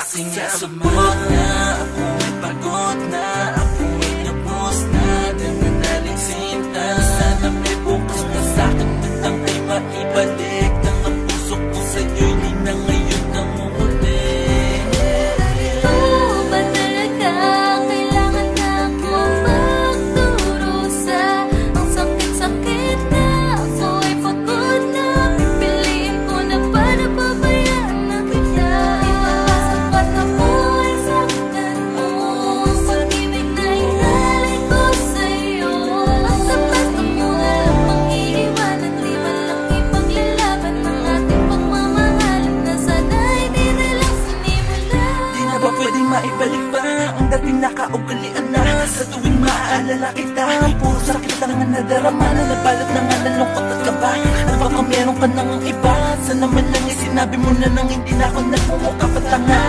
Kasi nga subok na, ako'y pagod na, ako'y lubos na, nananaling sinta. Sana may bukas na sa'kin at ang ay maibalik. Ang puso ko sa'yo'y di na ngayon namumuli. Oo ba talaga kailangan na ako magdurusa? Ang sakit-sakit na, ako'y pagod na, pipiliin ko na ba na pabayaan na kita? Sapat ako'y saktan mo, ang pag-ibig na inalay ko sa'yo. Ang sapat na mo alam ang iiwanan, di man lang ipaglalaban ng ating pagmamahalan na sana'y di na lang sinimulan. Di na ba pwedeng maibalik pa ang dating nakaugalian na? Sa tuwing maaalala kita, puro sakit lang ang nadarama na nabalot na nga ng lungkot at kaba. Na baka meron ka nang iba, sana man lang isinabi mo na nang hindi na ako nagmumukha patanga.